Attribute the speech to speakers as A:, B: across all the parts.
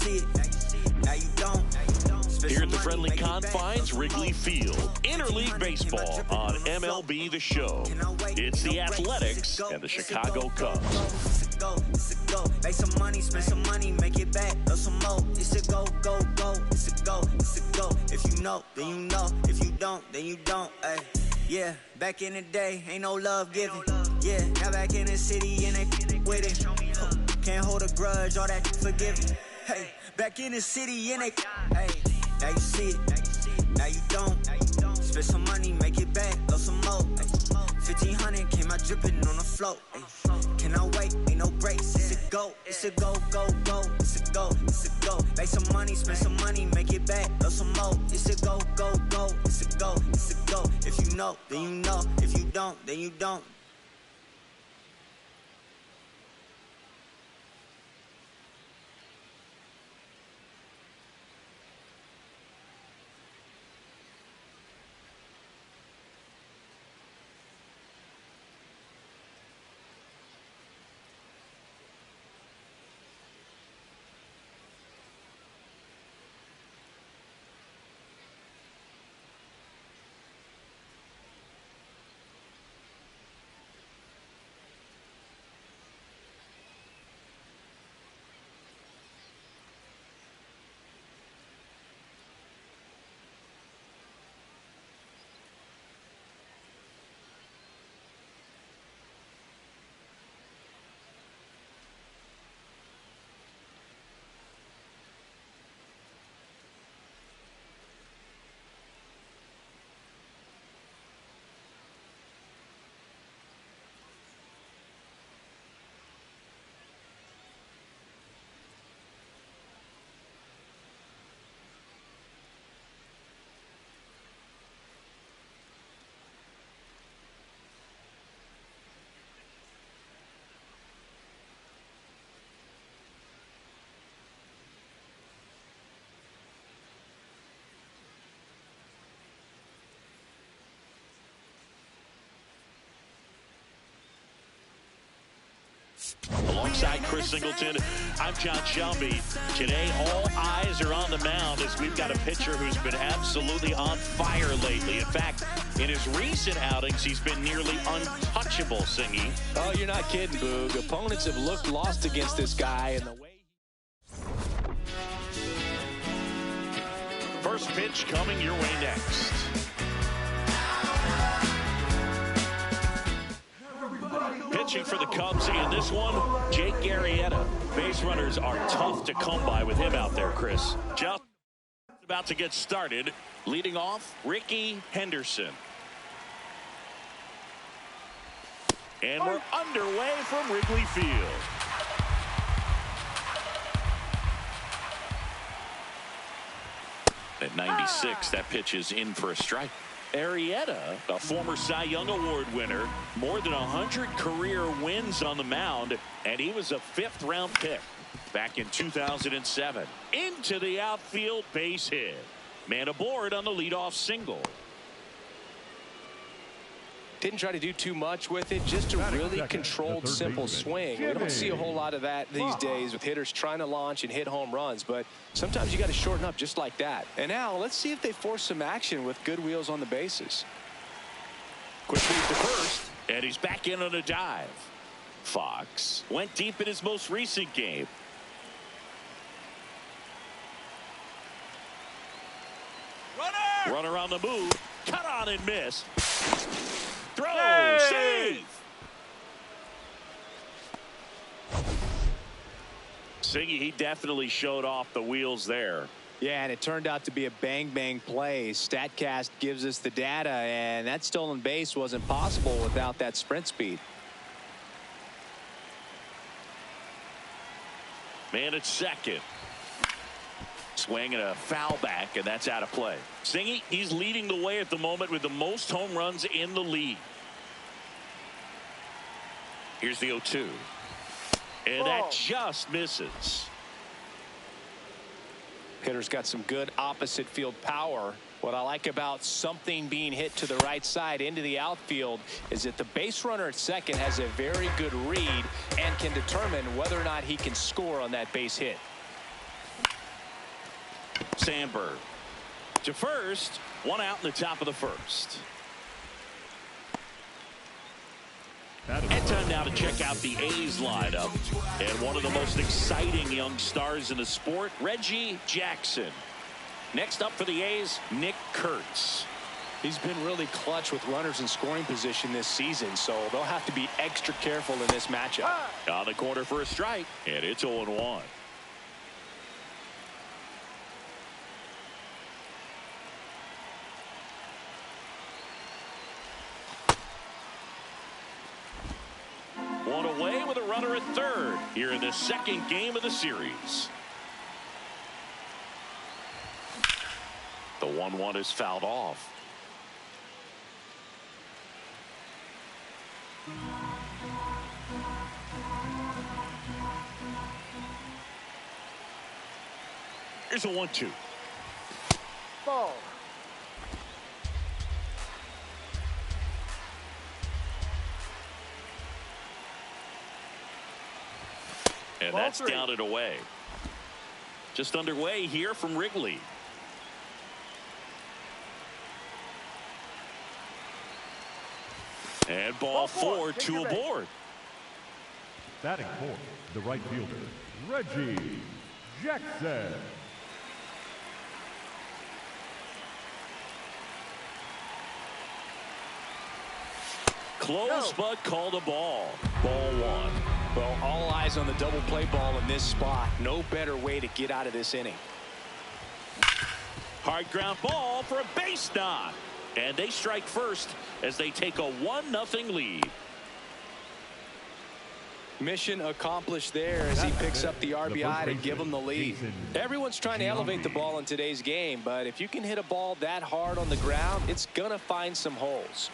A: see it. Now you don't.
B: Here at the friendly confines, Wrigley Field. Interleague baseball on MLB The Show. It's the Athletics and the Chicago Cubs.
A: It's a go. Make some money, spend some money, make it back, love some more. It's a go, go, go. It's a go, it's a go. If you know, then you know. If you don't, then you don't. Ay. Yeah, back in the day, ain't no love given. Yeah, now back in the city and they with it. Can't hold a grudge, all that forgiving. Hey, back in the city and they. Hey, now you see it, now you don't. Spend some money, make it back, love some more. 1500 came out dripping on the float. Can I wait? Ain't no breaks. It's a go, it's a go, go, go. It's a go, it's a go. Make some money, spend some money, make it back, love some more. It's a go, go, go. It's a go, it's a go. If you know, then you know. If you don't, then you don't.
B: Alongside Chris Singleton, I'm John Shelby. Today, all eyes are on the mound as we've got a pitcher who's been absolutely on fire lately. In fact, in his recent outings, he's been nearly untouchable, Singy.
C: Oh, you're not kidding, Boog. Opponents have looked lost against this guy, and the way...
B: First pitch coming your way next. Pitching for the Cubs in this one, Jake Arrieta. Base runners are tough to come by with him out there, Chris. Just about to get started. Leading off, Ricky Henderson. And we're underway from Wrigley Field. At 96, that pitch is in for a strike. Arrieta, a former Cy Young Award winner, more than 100 career wins on the mound, and he was a fifth-round pick back in 2007. Into the outfield, base hit. Man aboard on the leadoff single.
C: Didn't try to do too much with it, just a really controlled, simple swing. We don't see a whole lot of that these days with hitters trying to launch and hit home runs, but sometimes you got to shorten up just like that. And now let's see if they force some action with good wheels on the bases.
B: Quick move to first, and he's back in on a dive. Fox went deep in his most recent game. Runner on the move, cut on and miss. Throw, save. Singy, he definitely showed off the wheels there.
D: Yeah, and it turned out to be a bang-bang play. StatCast gives us the data, and that stolen base wasn't possible without that sprint speed.
B: Man at second. Swing and a foul back, and that's out of play. Singy, he's leading the way at the moment with the most home runs in the league. Here's the 0-2. And that just misses.
C: Hitter's got some good opposite field power. What I like about something being hit to the right side into the outfield is that the base runner at second has a very good read and can determine whether or not he can score on that base hit.
B: Sandberg to first. One out in the top of the first. And time now to check out the A's lineup. And one of the most exciting young stars in the sport, Reggie Jackson. Next up for the A's, Nick Kurtz.
C: He's been really clutch with runners in scoring position this season, so they'll have to be extra careful in this matchup.
B: On the corner for a strike, and it's 0-1. One away with a runner at third here in the second game of the series. The 1-1 is fouled off. Here's a 1-2.
E: Ball.
B: And that's down and away. Just underway here from Wrigley. And ball four, two aboard.
F: Batting fourth, the right fielder, Reggie Jackson.
B: Close, but called a ball. Ball one.
C: Well, all eyes on the double play ball in this spot. No better way to get out of this inning.
B: Hard ground ball for a base knock. And they strike first as they take a 1-0 lead.
C: Mission accomplished there as he picks up the RBI to give him the lead. Everyone's trying to elevate the ball in today's game, but if you can hit a ball that hard on the ground, it's going to find some holes.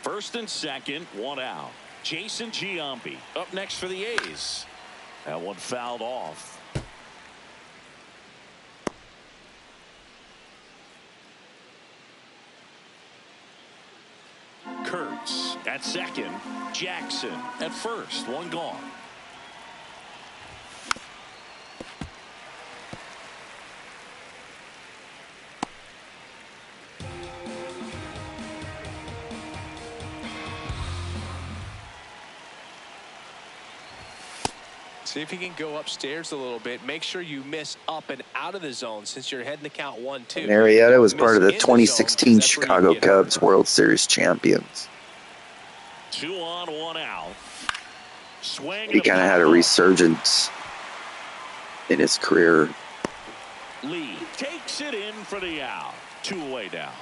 B: First and second, one out. Jason Giambi up next for the A's. That one fouled off. Kurtz at second. Jackson at first. One gone.
C: See if you can go upstairs a little bit. Make sure you miss up and out of the zone since you're heading to count 1-2.
G: Marietta was part of the 2016 Chicago Cubs World Series champions.
B: 2 on, 1 out. Swing.
G: He kind of had a resurgence in his career.
B: Lee takes it in for the out. 2 away now.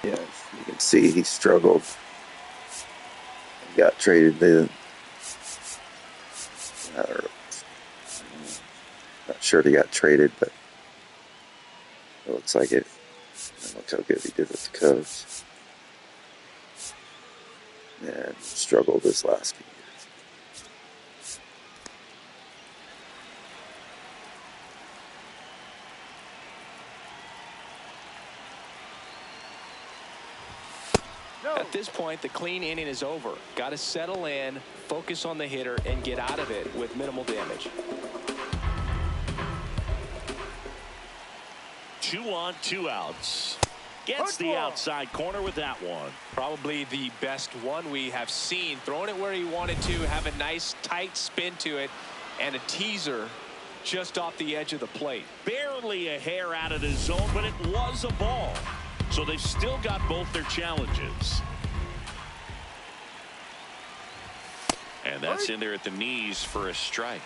G: Yeah, you can see he struggled. He got traded not sure if he got traded, but it looks like it. Look how good he did with the Cubs. And struggled this last few years.
C: At this point, the clean inning is over. Got to settle in, focus on the hitter, and get out of it with minimal damage.
B: 2 on, 2 outs. Gets the outside corner with that one.
C: Probably the best one we have seen. Throwing it where he wanted to, have a nice tight spin to it, and a teaser just off the edge of the plate.
B: Barely a hair out of the zone, but it was a ball. So they've still got both their challenges. And that's in there at the knees for a strike.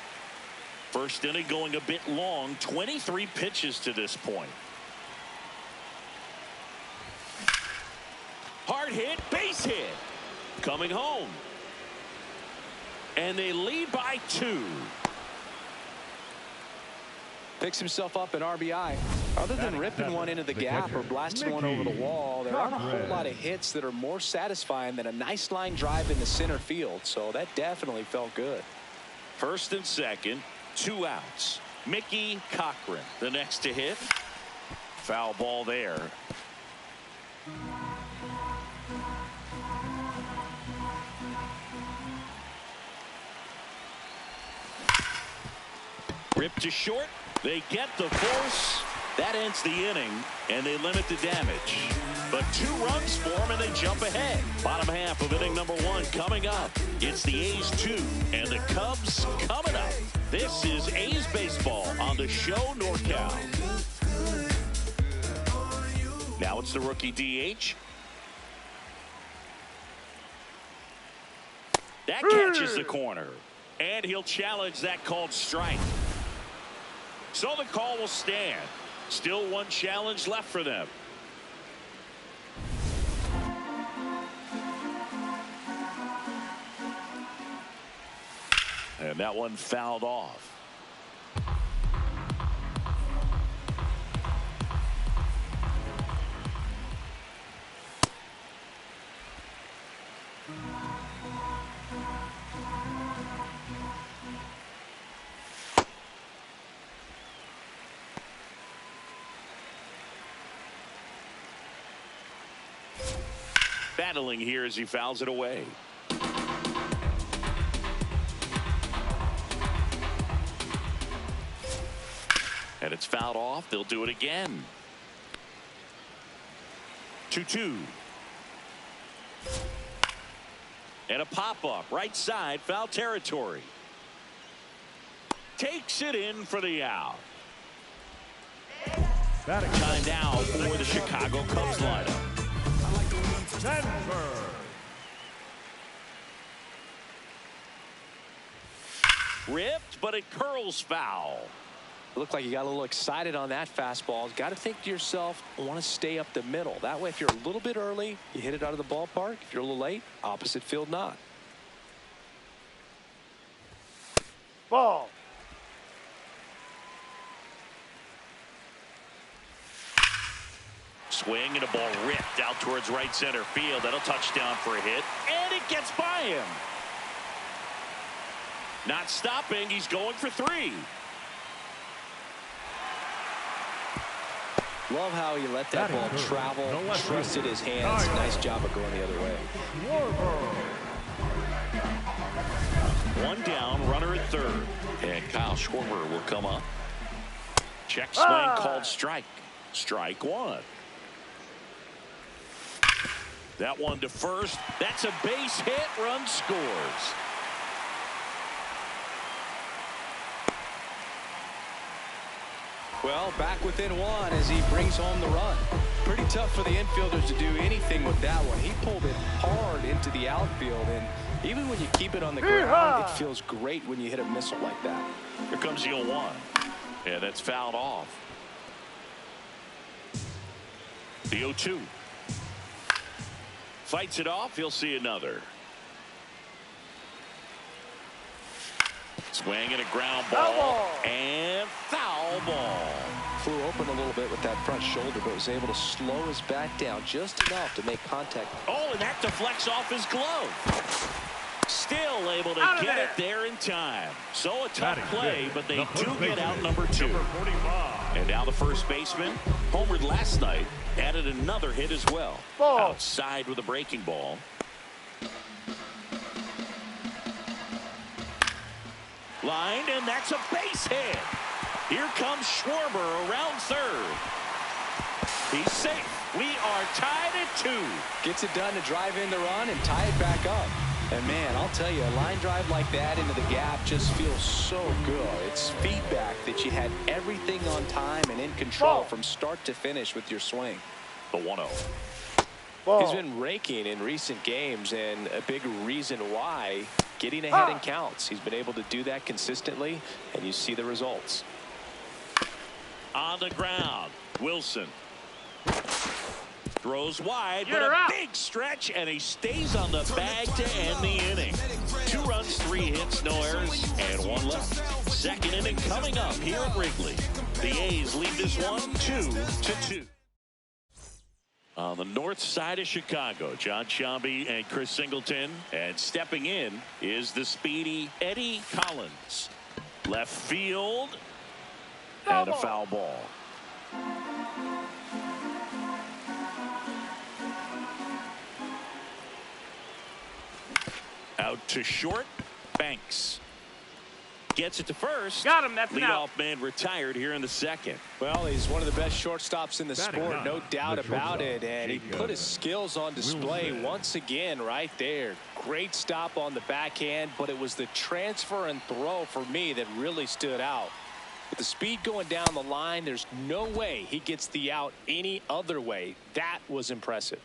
B: First inning going a bit long. 23 pitches to this point. Hard hit, base hit. Coming home. And they lead by 2.
C: Picks himself up an RBI. Other than ripping one into the gap or blasting one over the wall, there aren't a whole lot of hits that are more satisfying than a nice line drive in the center field. So that definitely felt good.
B: First and second, 2 outs. Mickey Cochran, the next to hit. Foul ball there. Ripped to short. They get the force. That ends the inning, and they limit the damage. But 2 runs for them, and they jump ahead. Bottom half of inning number 1 coming up. It's the A's 2 and the Cubs coming up. This is A's baseball on the Show NorCal. Now it's the rookie DH. That catches the corner. And he'll challenge that called strike. So the call will stand. Still 1 challenge left for them. And that one fouled off. Battling here as he fouls it away. And it's fouled off. They'll do it again. 2-2. And a pop-up right side, foul territory. Takes it in for the out. Time now for the Chicago Cubs lineup.
F: Denver.
B: Ripped, but it curls foul.
C: Looked like you got a little excited on that fastball. Got to think to yourself, I want to stay up the middle. That way, if you're a little bit early, you hit it out of the ballpark. If you're a little late, opposite field not.
E: Ball.
B: Swing and a ball ripped out towards right center field. That'll touchdown for a hit. And it gets by him. Not stopping. He's going for 3.
D: Love how he let that ball travel, trusted his hands. Nice job of going the other way.
B: 1 down, runner at 3rd. And Kyle Schwarber will come up. Check swing called strike. Strike 1. That one to first. That's a base hit. Run scores.
C: Well, back within 1 as he brings home the run. Pretty tough for the infielders to do anything with that one. He pulled it hard into the outfield, and even when you keep it on the ground, it feels great when you hit a missile like that.
B: Here comes the 0-1. Yeah, that's fouled off. The 0-2. Fights it off. He'll see another. Swing and a ground ball. And foul ball.
C: Flew open a little bit with that front shoulder, but was able to slow his back down just enough to make contact.
B: Oh, and that deflects off his glove. Still able to get it there in time. So a tough play, but they do get out number 2. And now the first baseman, homered last night, added another hit as well. Outside with a breaking ball. Lined, and that's a base hit. Here comes Schwarber around 3rd. He's safe. We are tied at 2.
C: Gets it done to drive in the run and tie it back up. And man, I'll tell you, a line drive like that into the gap just feels so good. It's feedback that you had everything on time and in control from start to finish with your swing.
B: The 1-0.
C: He's been raking in recent games, and a big reason why, getting ahead in counts. He's been able to do that consistently, and you see the results.
B: On the ground, Wilson throws wide, but a big stretch, and he stays on the bag to end the inning. 2 runs, 3 hits, no errors, and 1 left. Second inning coming up here at Wrigley. The A's lead this one 2-2. On the north side of Chicago, John Sciambi and Chris Singleton. And stepping in is the speedy Eddie Collins. Left field. And a foul ball. Out to short. Banks. gets it to first.
E: Got him. That's an out.
B: Leadoff man retired here in the second.
C: Well, he's one of the best shortstops in the sport, no doubt about it. And he put his skills on display once again right there. Great stop on the backhand, but it was the transfer and throw for me that really stood out. With the speed going down the line, there's no way he gets the out any other way. That was impressive.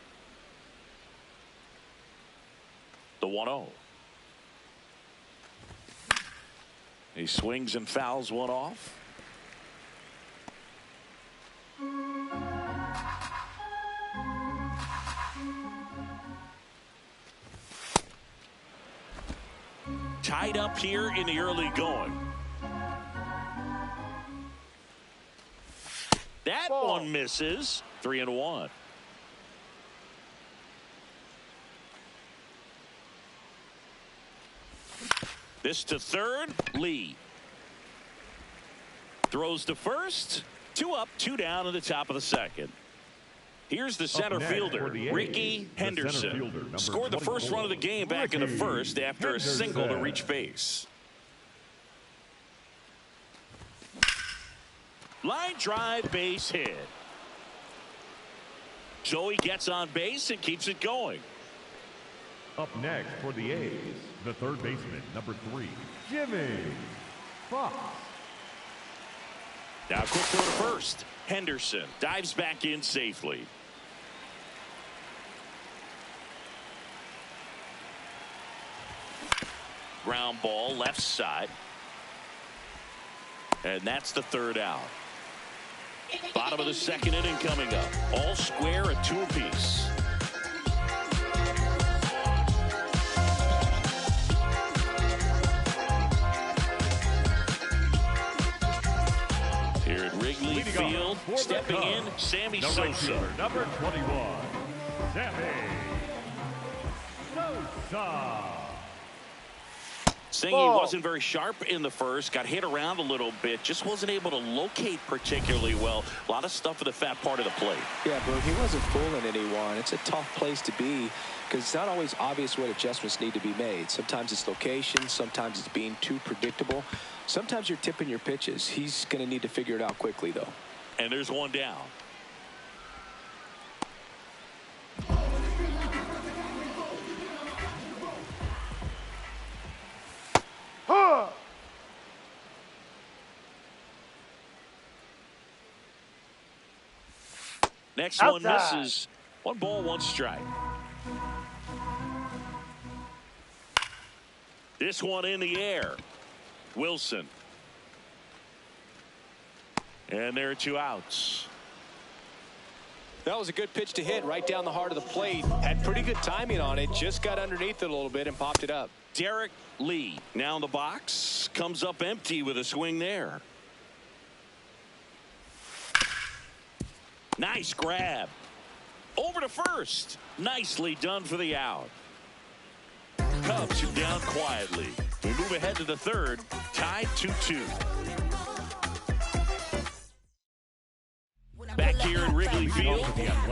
B: The 1-0. He swings and fouls one off. Tied up here in the early going. That one misses. 3-1. This to third. Lee throws to first. 2 up, 2 down in the top of the second. Here's the center fielder, Ricky Henderson. Scored the first run of the game back in the first after a single to reach base. Line drive, base hit. Joey gets on base and keeps it going.
F: Up next for the A's, the third baseman, number 3, Jimmy Fox.
B: Now quick throw to first. Henderson dives back in safely. Ground ball left side. And that's the third out. Bottom of the second inning coming up. All square at 2 apiece. Here at Wrigley Field, stepping in, Sammy Sosa.
F: Number 21, Sammy Sosa.
B: Saying he wasn't very sharp in the first, got hit around a little bit, just wasn't able to locate particularly well. A lot of stuff at the fat part of the plate.
C: Yeah, Bert, he wasn't fooling anyone. It's a tough place to be because it's not always obvious what adjustments need to be made. Sometimes it's location, sometimes it's being too predictable. Sometimes you're tipping your pitches. He's going to need to figure it out quickly, though.
B: And there's one down. Next one misses. 1 ball, 1 strike. This one in the air. Wilson. And there are 2 outs.
C: That was a good pitch to hit right down the heart of the plate. Had pretty good timing on it. Just got underneath it a little bit and popped it up.
B: Derek Lee now in the box. Comes up empty with a swing there. Nice grab. Over to first. Nicely done for the out. Cubs are down quietly. We move ahead to the third. Tied 2-2. Back here in Wrigley Field.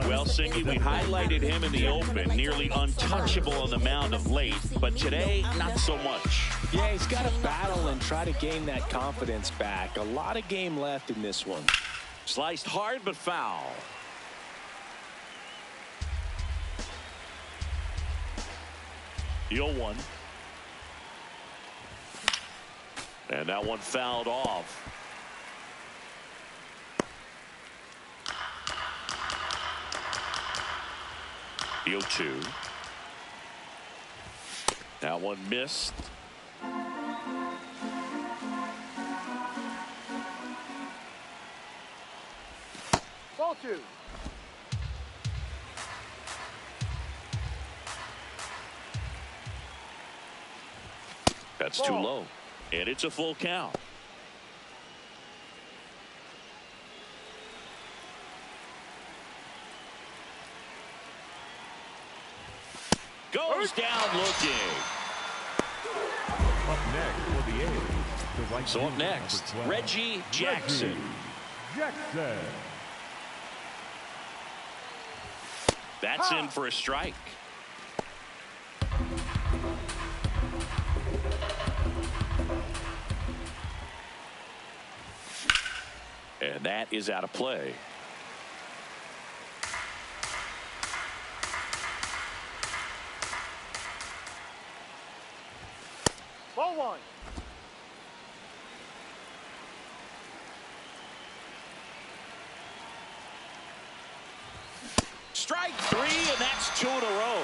B: Well, Singy, we highlighted him in the open. Nearly untouchable on the mound of late. But today, not so much.
C: Yeah, he's got to battle and try to gain that confidence back. A lot of game left in this one.
B: Sliced hard but foul. The 0-1. And that one fouled off. The 0-2. That one missed.
E: Ball 2.
B: That's too low. And it's a full count. Goes down looking.
F: Up next for the A's, the right
B: So up
F: fielder,
B: next,
F: number 12,
B: Reggie Jackson.
F: Jackson.
B: That's in for a strike. And that is out of play.
E: Ball one.
B: Strike three, and that's 2 in a row.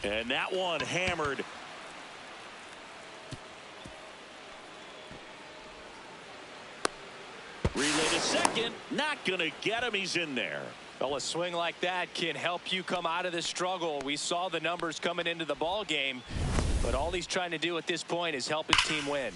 B: And that one hammered. Relay to second. Not going to get him. He's in there.
C: Well, a swing like that can help you come out of the struggle. We saw the numbers coming into the ball game, but all he's trying to do at this point is help his team win.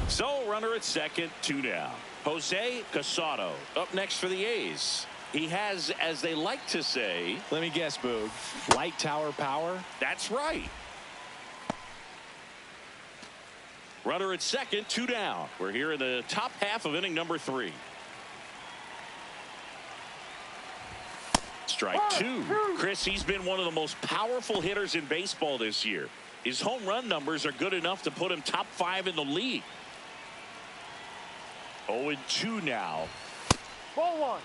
B: So runner at second, 2 down. Jose Casado up next for the A's. He has, as they like to say,
C: let me guess, Boog, light tower power.
B: That's right. Runner at second, 2 down. We're here in the top half of inning number 3. Strike 2. Chris, he's been one of the most powerful hitters in baseball this year. His home run numbers are good enough to put him top 5 in the league. 0-2 now.
E: Ball one.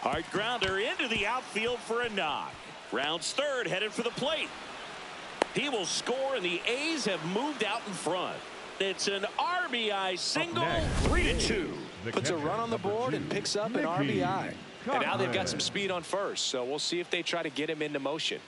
B: Hard grounder into the outfield for a knock. Rounds third, headed for the plate. He will score, and the A's have moved out in front. It's an RBI single, 3-2.
C: Puts a run on the board and picks up an RBI. And now they've got some speed on first, so we'll see if they try to get him into motion.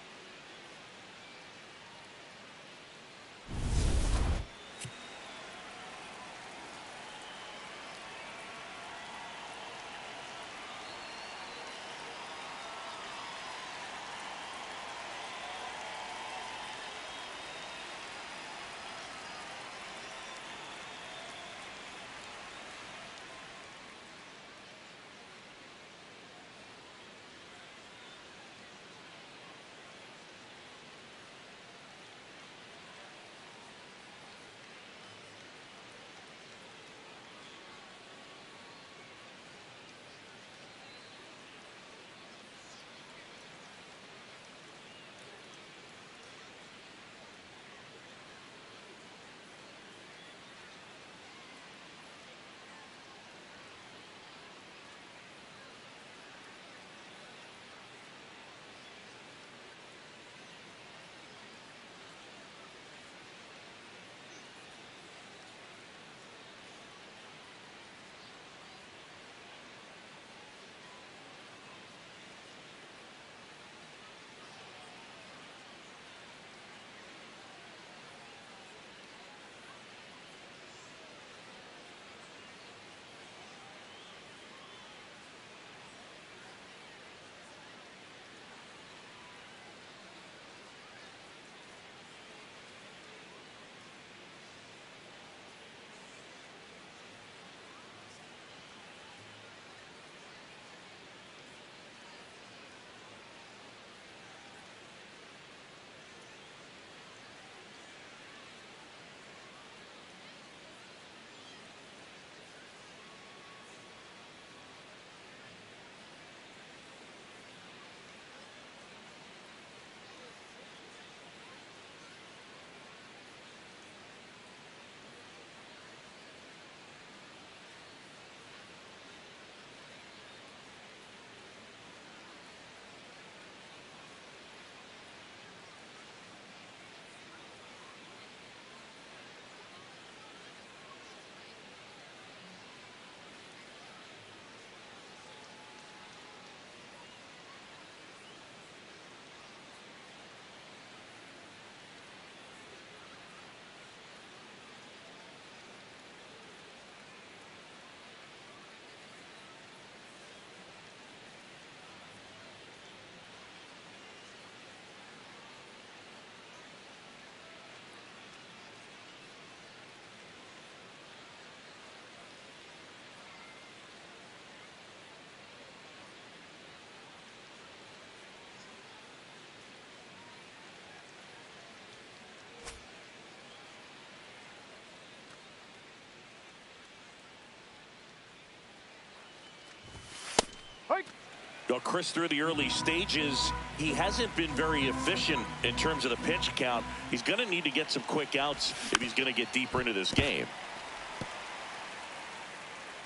B: Well, Chris, through the early stages, he hasn't been very efficient in terms of the pitch count. He's going to need to get some quick outs if he's going to get deeper into this game.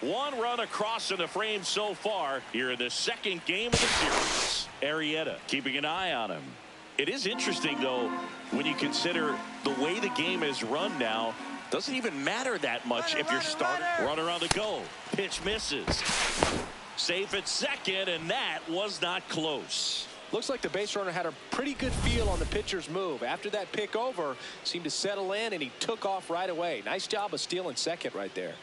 B: One run across in the frame so far here in the second game of the series. Arrieta keeping an eye on him. It is interesting, though, when you consider the way the game is run now. Doesn't even matter that much if you're starting. Runner on the go. Pitch misses. Safe at second, and that was not close.
C: Looks like the base runner had a pretty good feel on the pitcher's move. After that pick over, seemed to settle in, and he took off right away. Nice job of stealing second right there.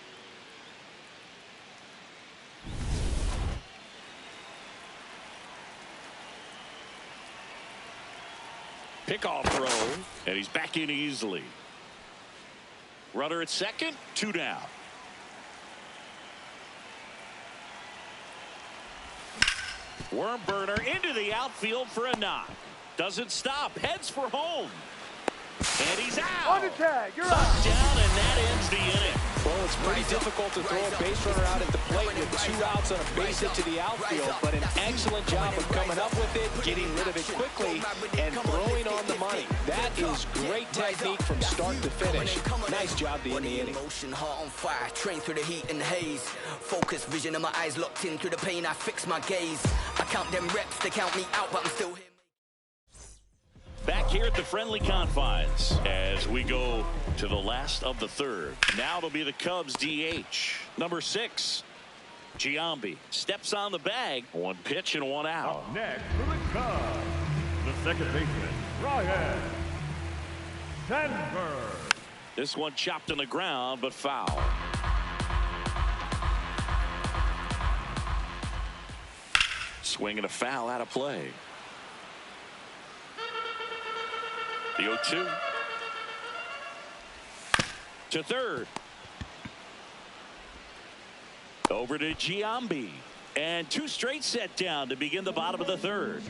B: Pickoff throw, and he's back in easily. Runner at second, 2 down. Worm burner into the outfield for a knock. Doesn't stop, heads for home. And he's out.
E: On the tag, you're out.
B: Touchdown, and that ends the inning.
C: Well, it's pretty difficult to throw a base runner out at the plate with 2 outs on a base hit to the outfield, but an excellent job of coming up with it, getting rid of it quickly, and throwing on the money. That is great technique from start to finish. Nice job to end the inning.
A: Emotion, heart on fire, train through the heat and the haze. Focus, vision of my eyes locked in through the pain. I fix my gaze. I count them reps, they count me out, but I'm still here.
B: Back here at the friendly confines as we go to the last of the third. Now it'll be the Cubs DH. Number 6, Giambi steps on the bag. 1 pitch and 1 out.
F: Up next for the Cubs, the second baseman, Ryan Sandberg.
B: This one chopped on the ground, but foul. Swing and a foul out of play. The 0-2 to third. Over to Giambi. And 2 straight set down to begin the bottom of the third.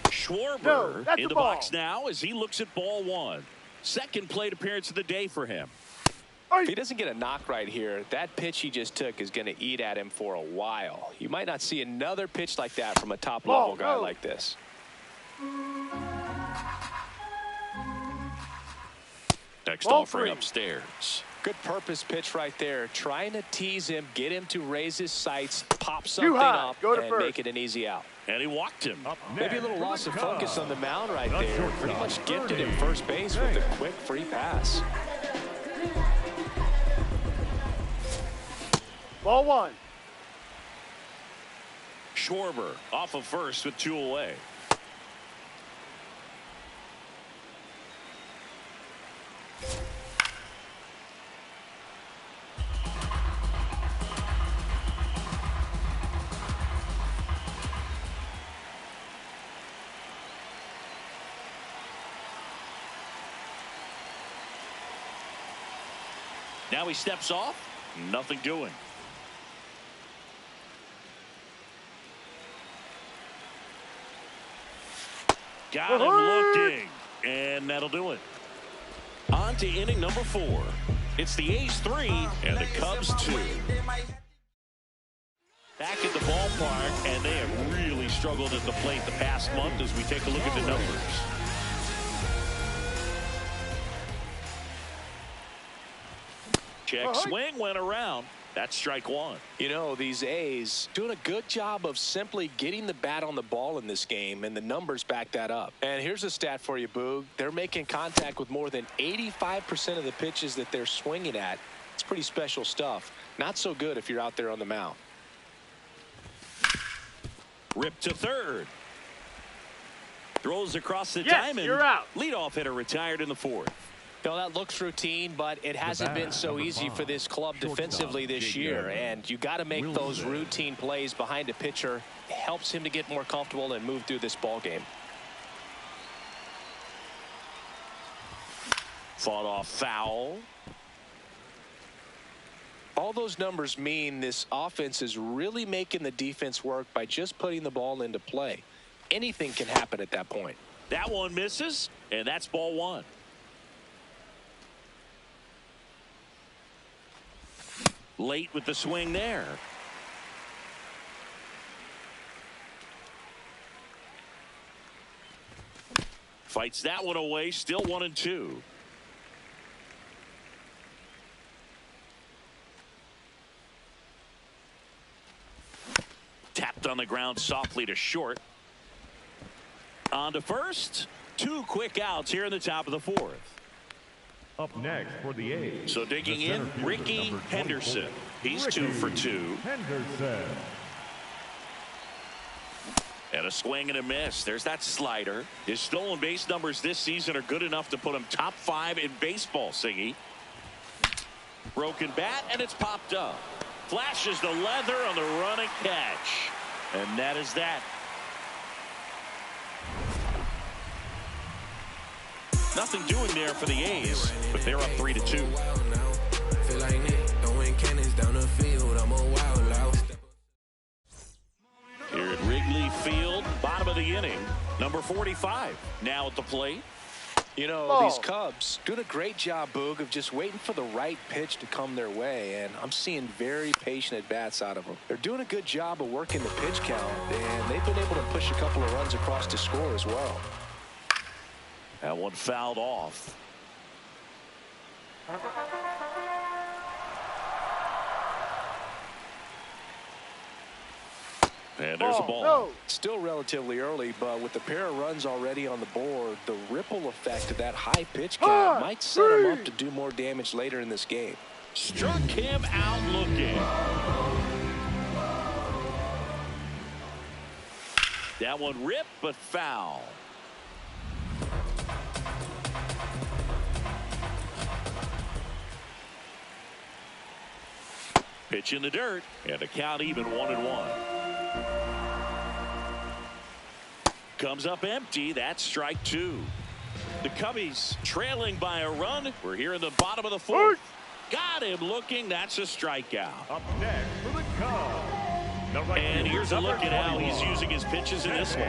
B: Schwarber in the box now as he looks at ball 1. Second plate appearance of the day for him.
C: If he doesn't get a knock right here, that pitch he just took is going to eat at him for a while. You might not see another pitch like that from a top-level guy like this.
B: Next offering upstairs.
C: Good purpose pitch right there. Trying to tease him, get him to raise his sights, pop something up, and make it an easy out.
B: And he walked him.
C: Maybe a little loss of focus on the mound right there. Pretty much gifted him first base with a quick free pass.
E: Ball 1.
B: Schwarber off of first with 2 away. Now he steps off. Nothing doing. Got him looking. And that'll do it. On to inning number 4. It's the A's 3 and the Cubs 2. Back at the ballpark, and they have really struggled at the plate the past month as we take a look at the numbers. Check swing went around. That's strike 1.
C: You know, these A's doing a good job of simply getting the bat on the ball in this game, and the numbers back that up. And here's a stat for you, Boog. They're making contact with more than 85% of the pitches that they're swinging at. It's pretty special stuff. Not so good if you're out there on the mound.
B: Ripped to third. Throws across the diamond.
E: You're out.
B: Leadoff hitter retired in the 4th.
C: You know, that looks routine, but it hasn't been so easy for this club defensively this year. And you got to make those routine plays behind a pitcher. It helps him to get more comfortable and move through this ball game.
B: Fought off foul.
C: All those numbers mean this offense is really making the defense work by just putting the ball into play. Anything can happen at that point.
B: That one misses, and that's ball 1. Late with the swing there. Fights that one away. Still 1-2. Tapped on the ground softly to short. On to first. 2 quick outs here in the top of the 4th.
F: Up next for the A's.
B: So digging in, Ricky Henderson. He's 2 for 2.
F: Henderson.
B: And a swing and a miss. There's that slider. His stolen base numbers this season are good enough to put him top 5 in baseball, Siggy. Broken bat, and it's popped up. Flashes the leather on the running catch. And that is that. Nothing doing there for the A's, but they're up 3-2. Here at Wrigley Field, bottom of the inning, number 45 now at the plate.
C: You know, these Cubs doing a great job, Boog, of just waiting for the right pitch to come their way, and I'm seeing very patient at-bats out of them. They're doing a good job of working the pitch count, and they've been able to push a couple of runs across to score as well.
B: That one fouled off. And there's a ball.
E: No.
C: Still relatively early, but with the pair of runs already on the board, the ripple effect of that high pitch count might set him up to do more damage later in this game.
B: Struck him out looking. That one ripped, but foul. Pitch in the dirt, and the count even 1-1. Comes up empty. That's strike 2. The Cubbies trailing by a run. We're here in the bottom of the 4th. Got him looking. That's a strikeout.
F: Up next for the Cubs.
B: And here's a look at how he's using his pitches in this one.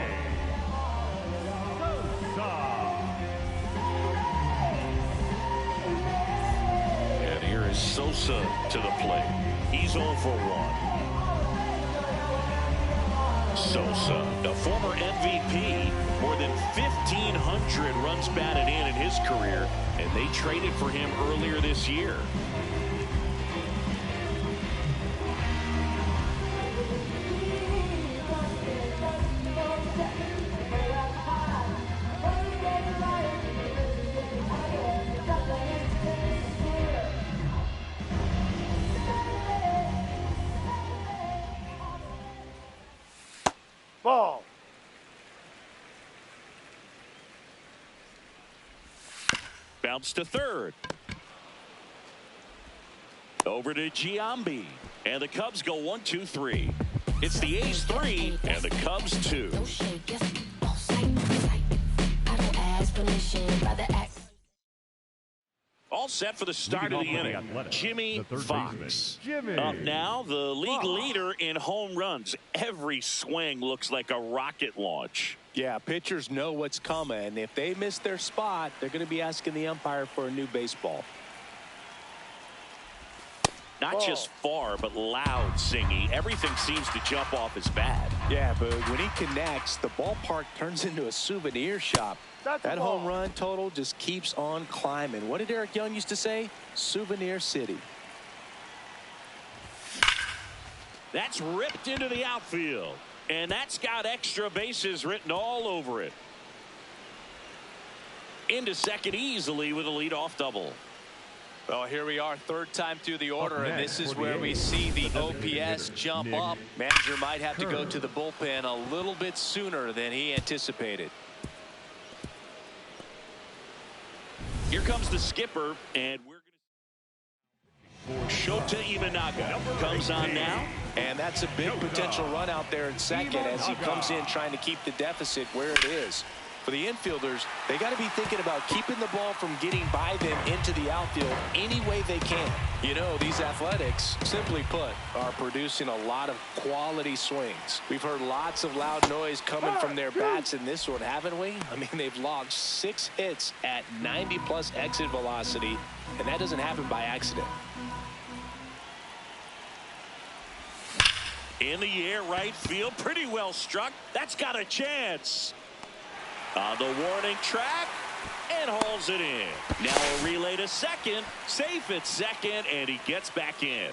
B: And here is Sosa to the plate. He's 0 for 1. Sosa, a former MVP, more than 1,500 runs batted in his career, and they traded for him earlier this year.
E: Ball.
B: Bounce to third. Over to Giambi. And the Cubs go 1-2-3. It's the A's 3 and the Cubs 2. All set for the start of the inning. Jimmy Fox. Up now, the league leader in home runs. Every swing looks like a rocket launch.
C: Yeah, pitchers know what's coming. If they miss their spot, they're going to be asking the umpire for a new baseball.
B: Not just far, but loud, Singy. Everything seems to jump off his bat.
C: Yeah, but when he connects, the ballpark turns into a souvenir shop. That home run total just keeps on climbing. What did Eric Young used to say? Souvenir City.
B: That's ripped into the outfield. And that's got extra bases written all over it. Into second easily with a leadoff double.
D: Well, here we are, third time through the order, and this is where we see the OPS jump up. Manager might have to go to the bullpen a little bit sooner than he anticipated.
B: Here comes the skipper, and we're going to Shota Imanaga comes on now.
C: And that's a big potential run out there in second as he comes in trying to keep the deficit where it is. For the infielders, they got to be thinking about keeping the ball from getting by them into the outfield any way they can. You know, these Athletics, simply put, are producing a lot of quality swings. We've heard lots of loud noise coming from their bats in this one, haven't we? I mean, they've logged 6 hits at 90+ exit velocity, and that doesn't happen by accident.
B: In the air, right field, pretty well struck. That's got a chance. On the warning track, and hauls it in. Now a relay to second, safe at second, and he gets back in.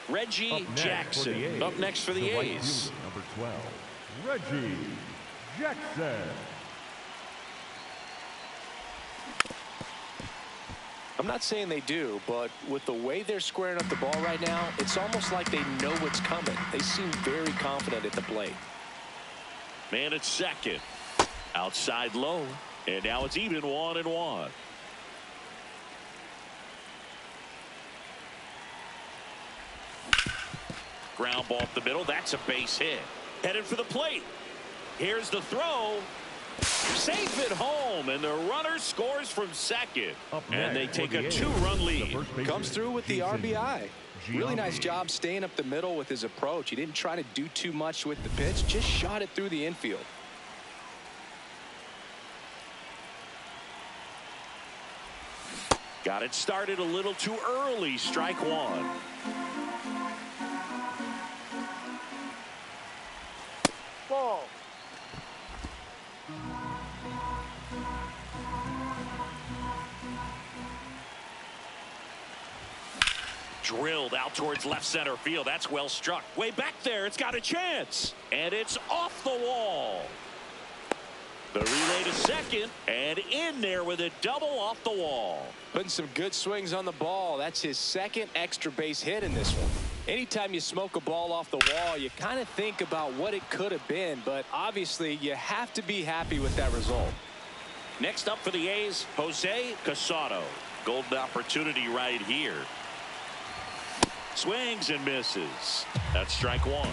B: Reggie Jackson up next for the A's.
F: Number 12, Reggie Jackson.
C: I'm not saying they do, but with the way they're squaring up the ball right now, it's almost like they know what's coming. They seem very confident at the plate.
B: Man at second. Outside low. And now it's even 1-1. Ground ball up the middle. That's a base hit. Headed for the plate. Here's the throw. Safe at home, and the runner scores from second. And they take a 2-run lead.
C: Comes through with the RBI. Really nice job staying up the middle with his approach. He didn't try to do too much with the pitch, just shot it through the infield.
B: Got it started a little too early. Strike one.
E: Ball.
B: Drilled out towards left center field. That's well struck. Way back there. It's got a chance. And it's off the wall. The relay to second. And in there with a double off the wall.
C: Putting some good swings on the ball. That's his second extra base hit in this one. Anytime you smoke a ball off the wall, you kind of think about what it could have been. But obviously, you have to be happy with that result.
B: Next up for the A's, Jose Casado. Golden opportunity right here. Swings and misses. That's strike one.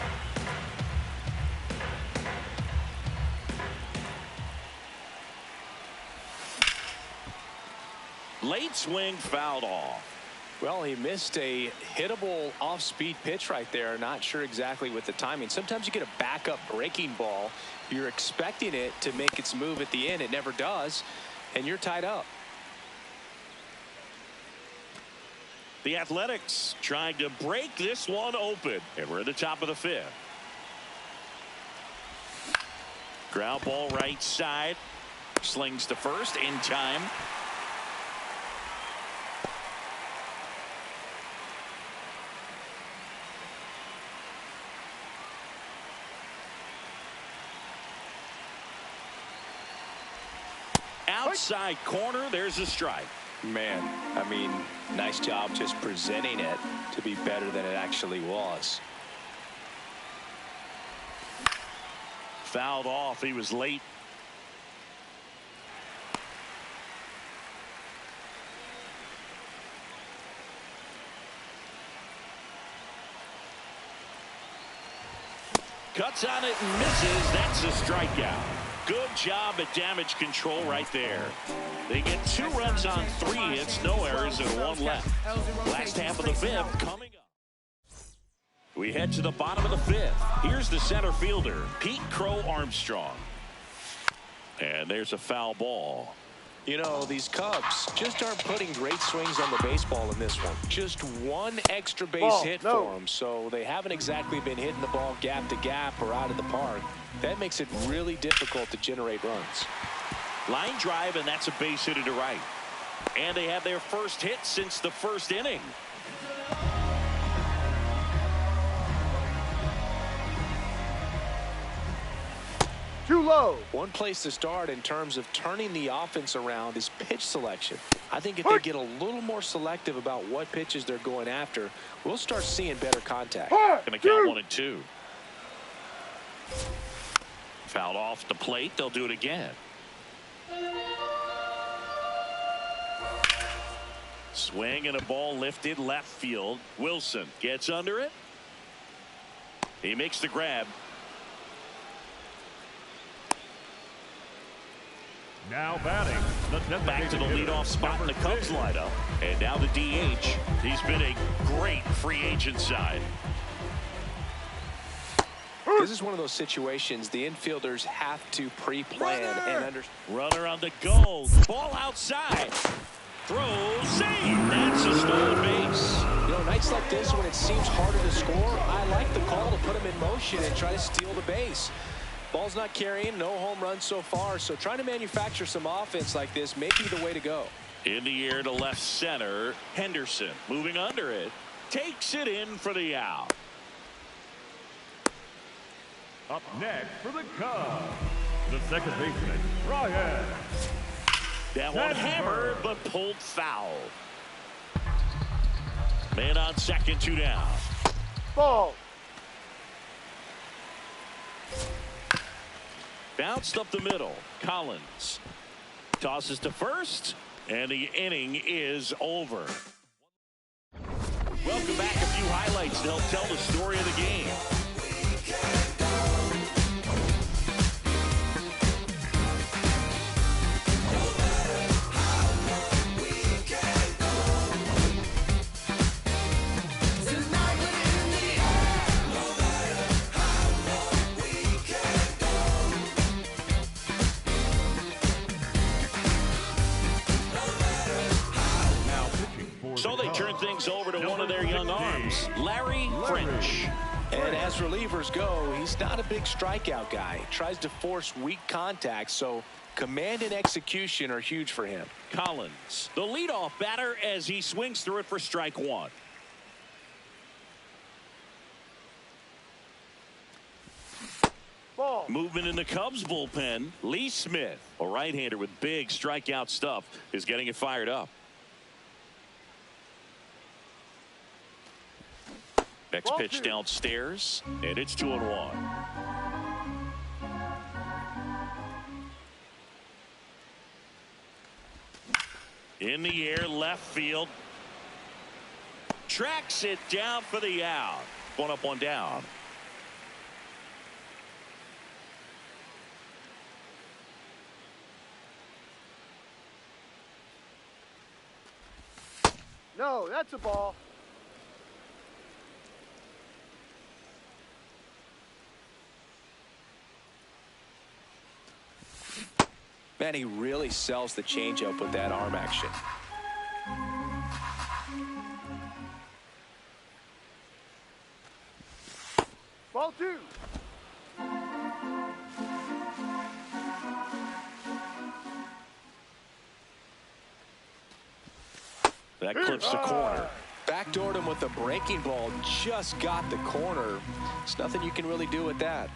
B: Late swing fouled off.
C: Well, he missed a hittable off-speed pitch right there. Not sure exactly with the timing. Sometimes you get a backup breaking ball. You're expecting it to make its move at the end. It never does, and you're tied up.
B: The Athletics trying to break this one open. And we're at the top of the fifth. Ground ball right side. Slings to first in time. Outside corner, there's a strike.
C: Man, I mean, nice job just presenting it to be better than it actually was.
B: Fouled off. He was late. Cuts on it and misses. That's a strikeout. Good job at damage control right there. They get 2 runs on 3 hits, no errors, and 1 left. Last half of the fifth coming up. We head to the bottom of the fifth. Here's the center fielder, Pete Crow Armstrong. And there's a foul ball.
C: You know, these Cubs just aren't putting great swings on the baseball in this one. Just 1 extra base hit for them, so they haven't exactly been hitting the ball gap to gap or out of the park. That makes it really difficult to generate runs.
B: Line drive, and that's a base hit to right. And they have their first hit since the first inning.
E: Too low.
C: One place to start in terms of turning the offense around is pitch selection. I think if they get a little more selective about what pitches they're going after, we'll start seeing better contact.
B: Going to count 1 and 2. Fouled off the plate. They'll do it again. Swing and a ball lifted left field. Wilson gets under it. He makes the grab.
F: Now batting.
B: Back to the leadoff spot in the Cubs lineup. And now the DH. He's been a great free agent side.
C: This is one of those situations the infielders have to pre-plan and understand.
B: Runner on the go. Ball outside. Throw, save. That's a stolen base.
C: You know, nights like this when it seems harder to score, I like the call to put him in motion and try to steal the base. Ball's not carrying, no home runs so far, so trying to manufacture some offense like this may be the way to go.
B: In the air to left center. Henderson moving under it. Takes it in for the out.
F: Up next for the Cubs, the second baseman, Ryan.
B: That one hammered but pulled foul. Man on second, 2 down.
E: Ball.
B: Bounced up the middle. Collins tosses to first, and the inning is over. Welcome back. A few highlights to help tell the story of the game. So they turn things over to one of their young arms, Larry French.
C: And as relievers go, he's not a big strikeout guy. He tries to force weak contact, so command and execution are huge for him.
B: Collins, the leadoff batter, as he swings through it for strike 1.
E: Ball.
B: Movement in the Cubs bullpen. Lee Smith, a right-hander with big strikeout stuff, is getting it fired up. Next
E: Ball
B: pitch
E: 2.
B: downstairs, and it's 2-1. In the air, left field. Tracks it down for the out. 1 up, 1 down.
E: No, that's a ball.
C: Man, he really sells the changeup with that arm action.
E: Ball 2.
B: That clips the corner.
C: Backdoored him with a breaking ball, just got the corner. There's nothing you can really do with that.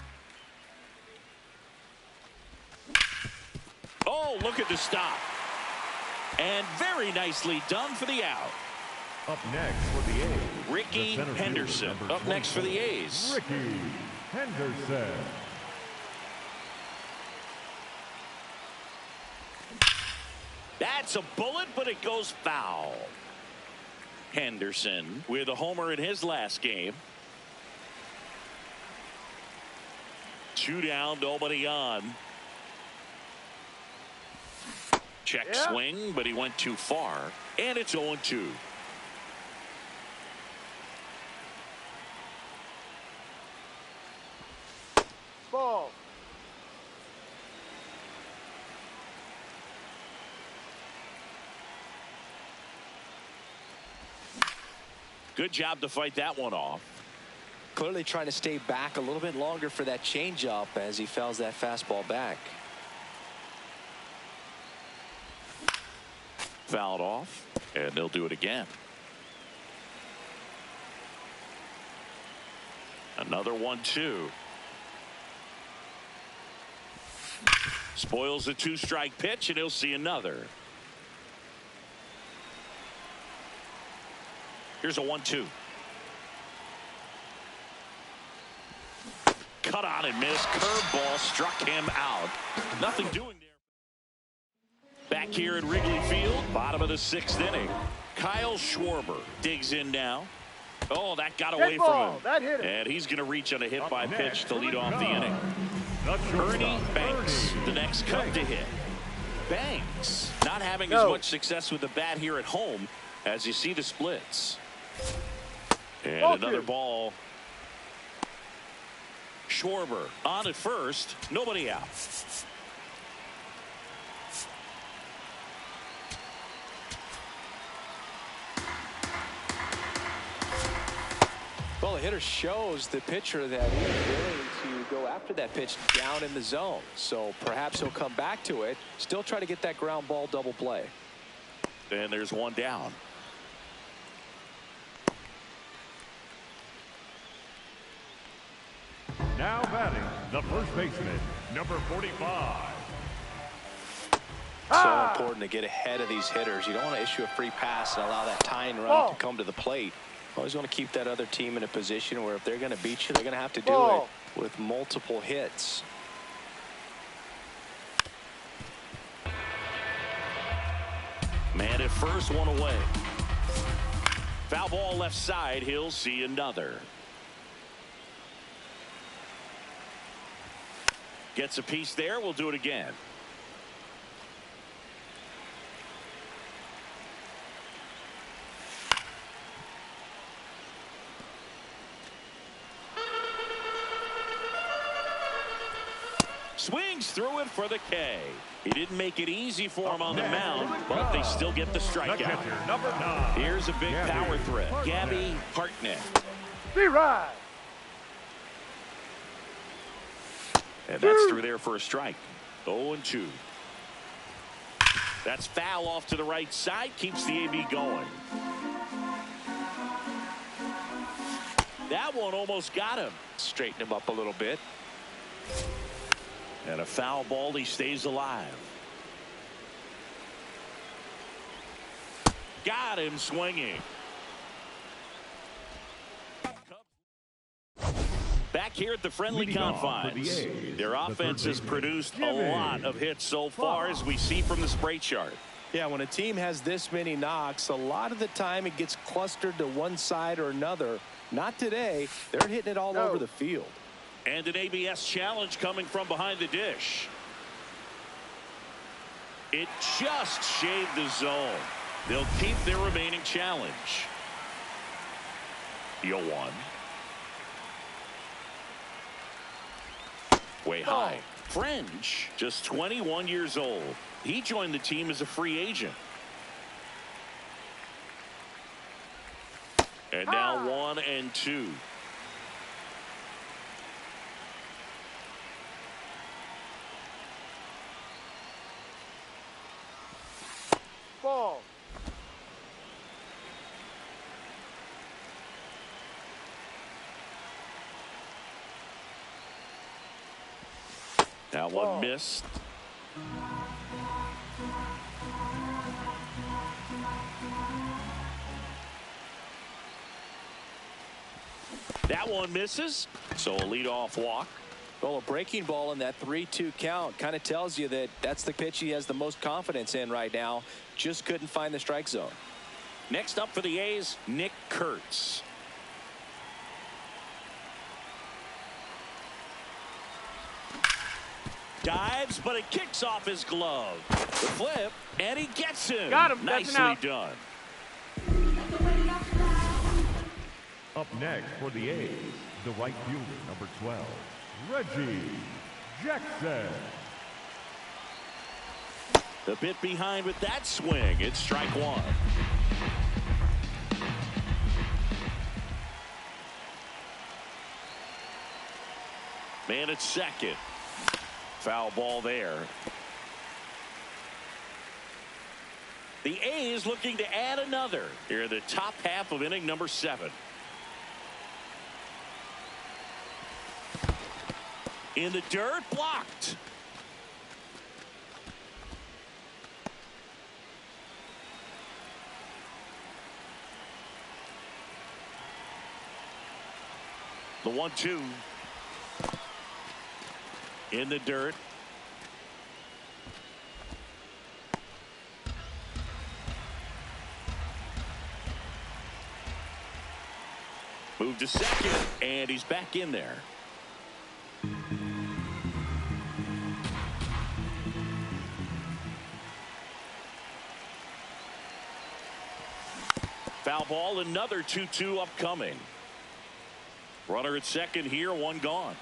B: Oh, look at the stop. And very nicely done for the out.
F: Up next for the A's,
B: Ricky
F: the center
B: Henderson.
F: fielder, number
B: Up next for the
F: 24,
B: A's.
F: Ricky Henderson.
B: That's a bullet, but it goes foul. Henderson with a homer in his last game. 2 down, nobody on. Check swing, but he went too far, and it's 0-2.
E: Ball.
B: Good job to fight that one off.
C: Clearly trying to stay back a little bit longer for that changeup as he fouls that fastball back.
B: Fouled off, and they'll do it again. Another 1-2. Spoils the 2-strike pitch, and he'll see another. Here's a 1-2. Cut on and missed. Curveball struck him out. Nothing doing there. Back here at Wrigley Field, bottom of the 6th inning. Kyle Schwarber digs in now. Oh, that got away from him.
E: That hit him.
B: And he's going to reach on a hit by
F: Up
B: pitch
F: next
B: to lead off the inning. Ernie Banks, the next Cub to hit. Banks not having as much success with the bat here at home as you see the splits. And another ball. Schwarber on at first, nobody out.
C: Well, the hitter shows the pitcher that he's willing to go after. after that pitch down in the zone. So perhaps he'll come back to it, still try to get that ground ball double play.
B: And there's one down.
F: Now batting, the first baseman, number 45.
C: So important to get ahead of these hitters. You don't want to issue a free pass and allow that tying run to come to the plate. Always want to keep that other team in a position where if they're going to beat you, they're going to have to do it with multiple hits.
B: Man at first, one away. Foul ball left side. He'll see another. Gets a piece there. We'll do it again. Swings through it for the K. He didn't make it easy for him on the mound, but they still get the strikeout.
F: Number 9.
B: Here's a big power threat. Gabby Hartnett.
E: B-Ride.
B: And that's through there for a strike. 0-2. That's foul off to the right side. Keeps the AB going. That one almost got him.
C: Straighten him up a little bit.
B: And a foul ball. He stays alive. Got him swinging. Back here at the friendly confines, their offense has produced a lot of hits so far, as we see from the spray chart.
C: Yeah, when a team has this many knocks, a lot of the time it gets clustered to one side or another. Not today. They're hitting it all over the field.
B: And an ABS challenge coming from behind the dish. It just shaved the zone. They'll keep their remaining challenge. 0-1. Way high. French, just 21 years old. He joined the team as a free agent. And now 1-2.
E: Ball.
B: That one missed. That one misses. So a leadoff walk.
C: Well, a breaking ball in that 3-2 count kind of tells you that that's the pitch he has the most confidence in right now. Just couldn't find the strike zone.
B: Next up for the A's, Nick Kurtz. Dives, but it kicks off his glove. The flip, and he gets him.
E: Got him.
B: Nicely done.
F: Up next for the A's, the right fielder, number 12, Reggie Jackson.
B: The bit behind with that swing. It's strike one. Man at second. Foul ball there. The A's looking to add another here in the top half of inning number 7. In the dirt, blocked. The 1-2. In the dirt. Move to second, and he's back in there. Foul ball, another 2-2 upcoming. Runner at second here, one gone.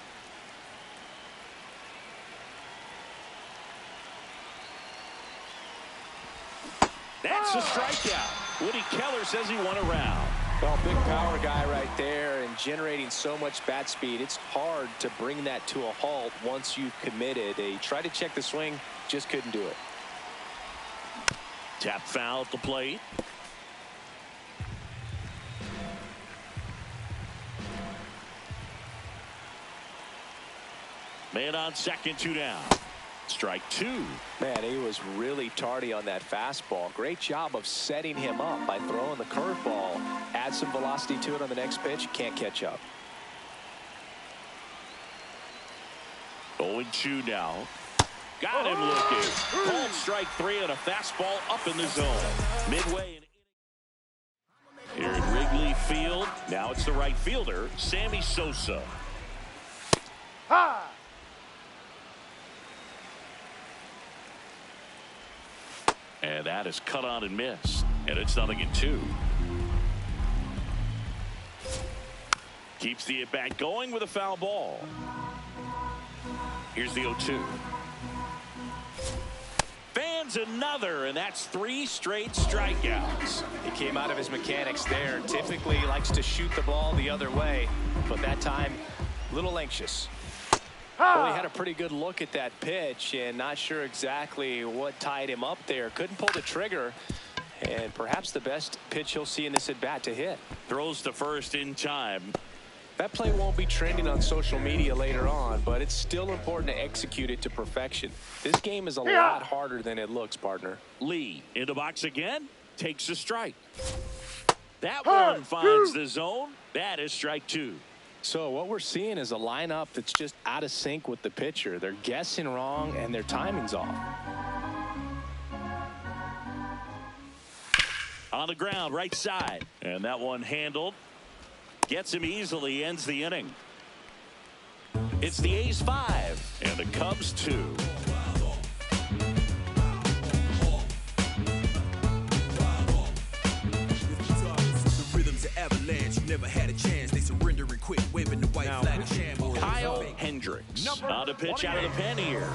B: That's a strikeout. Woody Keller says he won a round.
C: Well, big power guy right there and generating so much bat speed. It's hard to bring that to a halt once you've committed. He tried to check the swing, just couldn't do it.
B: Tap foul at the plate. Man on second, 2 down. Strike 2.
C: Man, he was really tardy on that fastball. Great job of setting him up by throwing the curveball. Add some velocity to it on the next pitch. Can't catch up.
B: 0-2 now. Got him looking. Called strike 3 on a fastball up in the zone. Midway. Here at Wrigley Field. Now it's the right fielder, Sammy Sosa.
E: High.
B: And that is cut on and missed. And it's 0-2. Keeps the at-bat going with a foul ball. Here's the 0-2. Fans another, and that's 3 straight strikeouts.
C: He came out of his mechanics there. Typically he likes to shoot the ball the other way, but that time a little anxious. Well, he had a pretty good look at that pitch and not sure exactly what tied him up there. Couldn't pull the trigger, and perhaps the best pitch he'll see in this at bat to hit.
B: Throws to first in time.
C: That play won't be trending on social media later on, but it's still important to execute it to perfection. This game is a lot harder than it looks, partner.
B: Lee in the box again, takes a strike. That one finds the zone. That is strike 2.
C: So what we're seeing is a lineup that's just out of sync with the pitcher. They're guessing wrong and their timing's off.
B: On the ground, right side. And that one handled. Gets him easily, ends the inning. It's the A's 5 and the Cubs 2.
H: Avalanche, never had a chance. They surrendering quick, waving the white flag of shambles.
B: Kyle Hendricks on a pitch out of the pen here.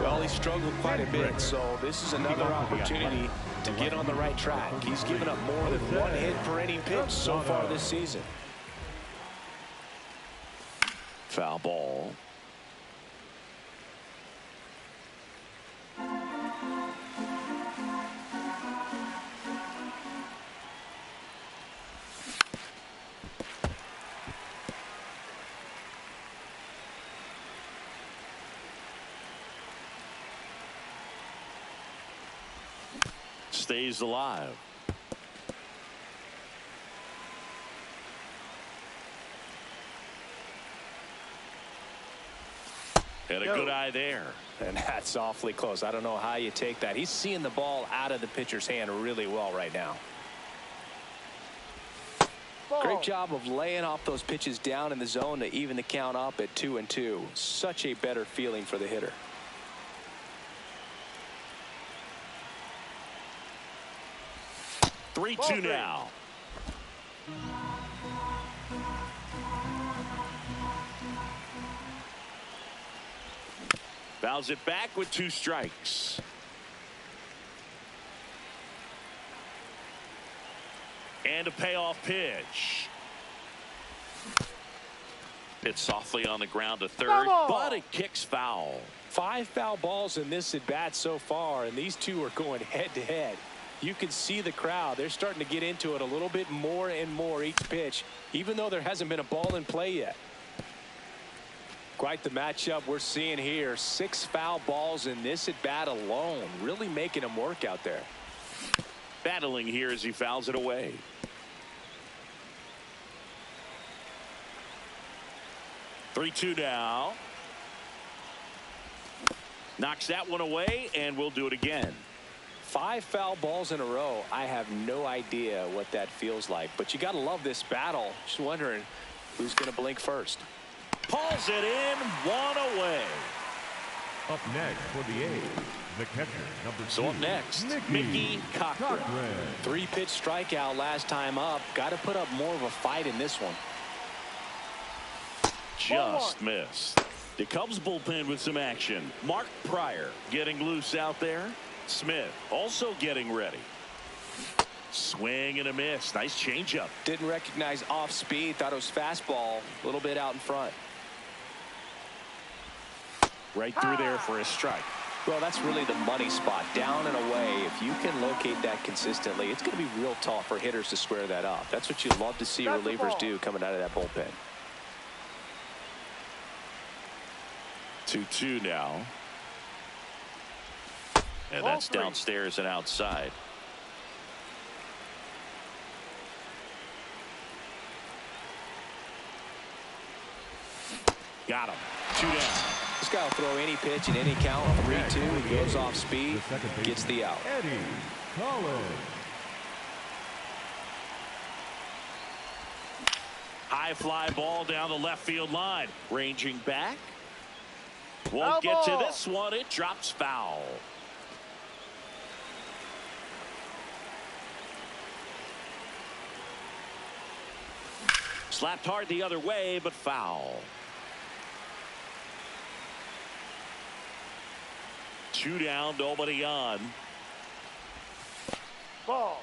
C: Well, he struggled quite a bit, so this is another opportunity to get on the right track. He's given up more than 1 hit per inning pitch so far this season.
B: Foul ball. Stays alive. And a good eye there.
C: And that's awfully close. I don't know how you take that. He's seeing the ball out of the pitcher's hand really well right now. Great job of laying off those pitches down in the zone to even the count up at 2-2. Such a better feeling for the hitter.
B: Three, 2 now. Fouls it back with 2 strikes. And a payoff pitch. Hit softly on the ground to third, but it kicks foul.
C: 5 foul balls in this at bat so far, and these two are going head to head. You can see the crowd. They're starting to get into it a little bit more and more each pitch, even though there hasn't been a ball in play yet. Quite the matchup we're seeing here. 6 foul balls in this at bat alone, really making him work out there.
B: Battling here as he fouls it away. Three, 2 now. Knocks that one away, and we'll do it again.
C: 5 foul balls in a row. I have no idea what that feels like, but you got to love this battle. Just wondering who's going to blink first.
B: Pulls it in, 1 away.
F: Up next for the A's, the catcher, number 2.
B: So up next, Mickey Cochran.
C: 3-pitch strikeout last time up. Got to put up more of a fight in this one.
B: Just missed. The Cubs bullpen with some action. Mark Pryor getting loose out there. Smith also getting ready. Swing and a miss. Nice changeup.
C: Didn't recognize off speed. Thought it was fastball. A little bit out in front.
B: Right through there for a strike.
C: Well, that's really the money spot. Down and away. If you can locate that consistently, it's going to be real tough for hitters to square that up. That's what you love to see relievers do coming out of that bullpen.
B: 2-2 now. And that's downstairs and outside. Got him. 2 down.
C: This guy will throw any pitch in any count. 3-2. He goes off speed. Gets the out.
B: High fly ball down the left field line. Ranging back. Won't get to this one. It drops foul. Slapped hard the other way, but foul. 2 down, nobody on.
E: Ball.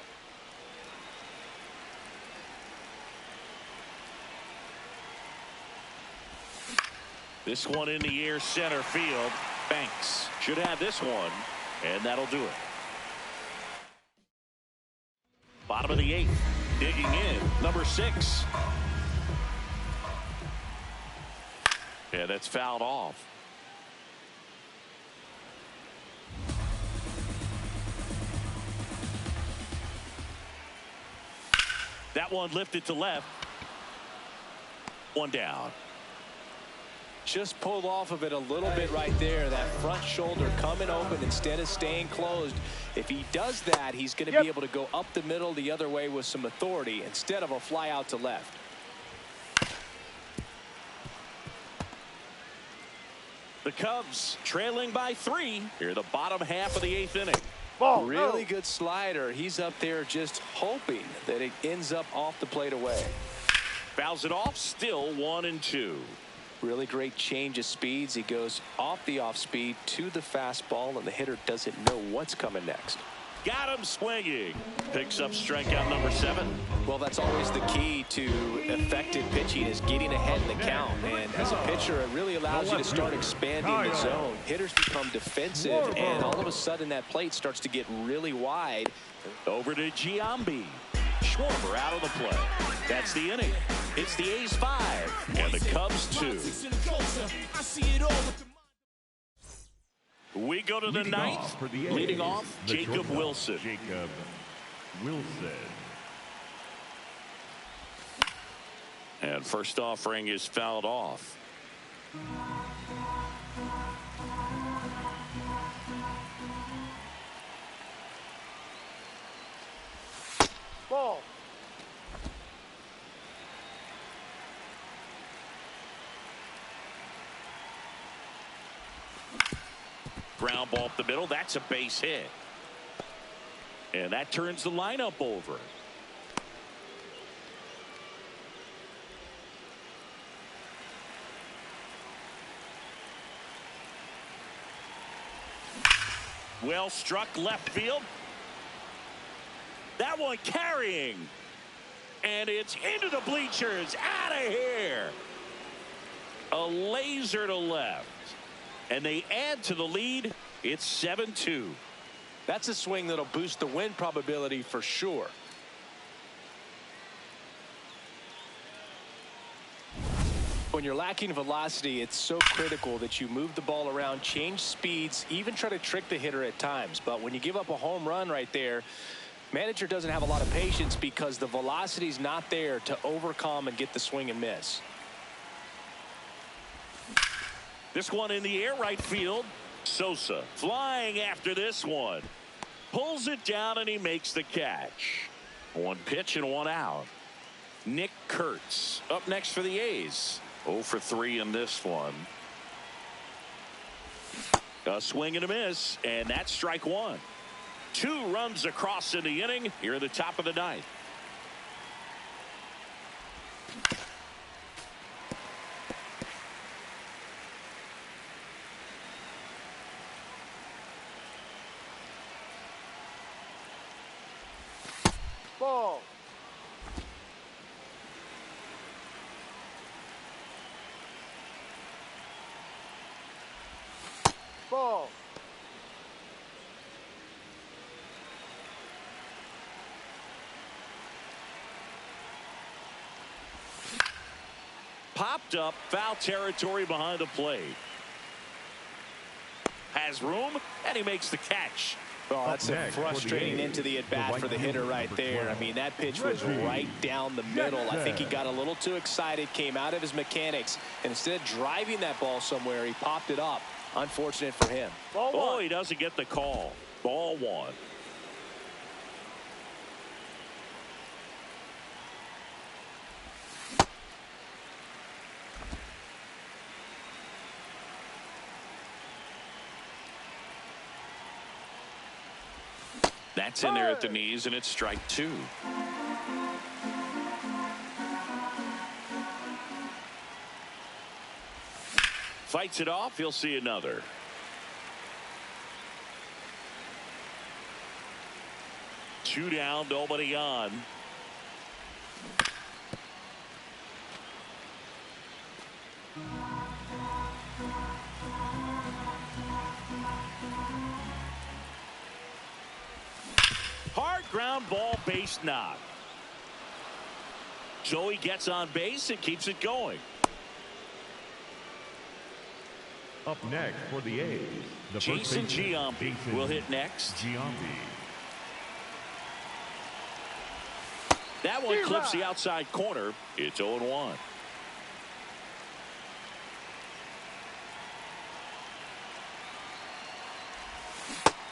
B: This one in the air, center field. Banks should have this one, and that'll do it. Bottom of the 8th, digging in, number 6. Yeah, that's fouled off. That one lifted to left. 1 down.
C: Just pulled off of it a little bit right there. That front shoulder coming open instead of staying closed. If he does that, he's going to be able to go up the middle the other way with some authority instead of a fly out to left.
B: The Cubs trailing by 3 here, the bottom half of the 8th inning.
E: Ball.
C: Really good slider. He's up there just hoping that it ends up off the plate away.
B: Fouls it off, still 1-2.
C: Really great change of speeds. He goes off the off speed to the fastball, and the hitter doesn't know what's coming next.
B: Got him swinging. Picks up strikeout number 7.
C: Well, that's always the key to effective pitching, is getting ahead in the count. And as a pitcher, it really allows you to start expanding the zone. Hitters become defensive, and all of a sudden that plate starts to get really wide.
B: Over to Giambi. Schwarber out of the play. That's the inning. It's the A's 5 and the Cubs 2. We go to the 9th. Leading off, Jacob Wilson. And first offering is fouled off.
E: Ball.
B: Ground ball up the middle. That's a base hit. And that turns the lineup over. Well struck left field. That one carrying. And it's into the bleachers. Out of here. A laser to left. And they add to the lead. It's 7-2.
C: That's a swing that'll boost the win probability for sure. When you're lacking velocity, it's so critical that you move the ball around, change speeds, even try to trick the hitter at times. But when you give up a home run right there, manager doesn't have a lot of patience because the velocity's not there to overcome and get the swing and miss.
B: This one in the air, right field. Sosa flying after this one. Pulls it down and he makes the catch. 1 pitch and 1 out. Nick Kurtz up next for the A's. 0 for 3 in this one. A swing and a miss, and that's strike 1. 2 runs across in the inning here at the top of the 9th. Popped up, foul territory behind the plate. Has room, and he makes the catch.
C: Oh, that's a frustrating into the at-bat for the hitter right there. I mean, that pitch was right down the middle. I think he got a little too excited, came out of his mechanics, and instead of driving that ball somewhere, he popped it up. Unfortunate for him.
B: Oh, he doesn't get the call. Ball one. That's in there at the knees, and it's strike two. Fights it off. He'll see another. Two down, nobody on. Hard ground ball, base knock. Joey gets on base and keeps it going.
F: Up next for the A's, the
B: Jason Giambi will hit next. That one clips the outside corner. It's 0-1.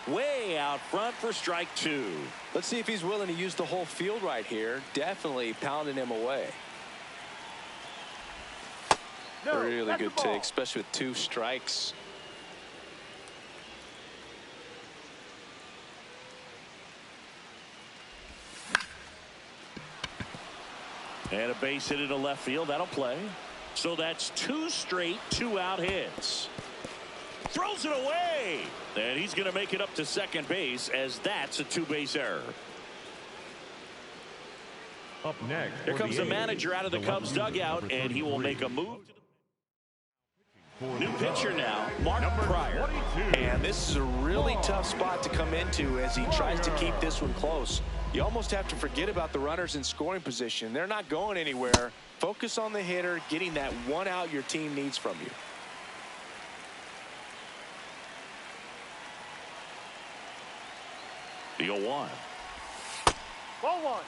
B: Way out front for strike two.
C: Let's see if he's willing to use the whole field right here. Definitely pounding him away. Really good take, especially with two strikes.
B: And a base hit into left field. That'll play. So that's two straight two-out hits. Throws it away. And he's going to make it up to second base, as that's a two-base error.
F: Up next,
B: here comes the manager out of the Cubs dugout, and he will make a move. New pitcher now, Mark Pryor.
C: And this is a really tough spot to come into as he tries to keep this one close. You almost have to forget about the runners in scoring position. They're not going anywhere. Focus on the hitter, getting that one out your team needs from you.
B: The 0-1.
E: Ball one.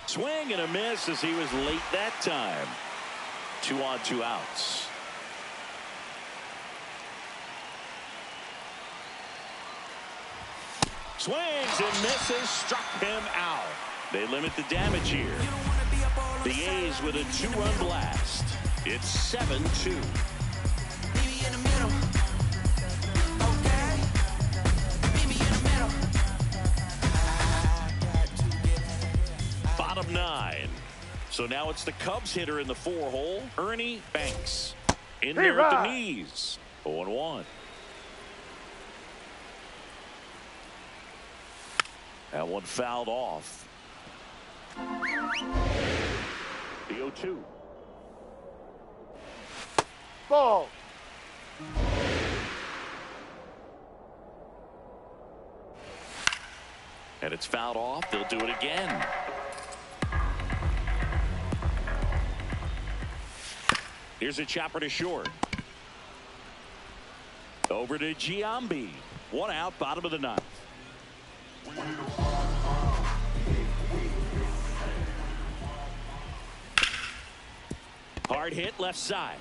B: Swing and a miss as he was late that time. 2 on, 2 outs. Swings and misses, struck him out. They limit the damage here. The A's with a 2-run blast. It's 7-2. Bottom 9. So now it's the Cubs hitter in the 4-hole, Ernie Banks. In there at the knees. 0-1. That one fouled off. The 0-2.
E: Ball.
B: And it's fouled off. They'll do it again. Here's a chopper to short. Over to Giambi. 1 out, bottom of the 9th. Hard hit left side.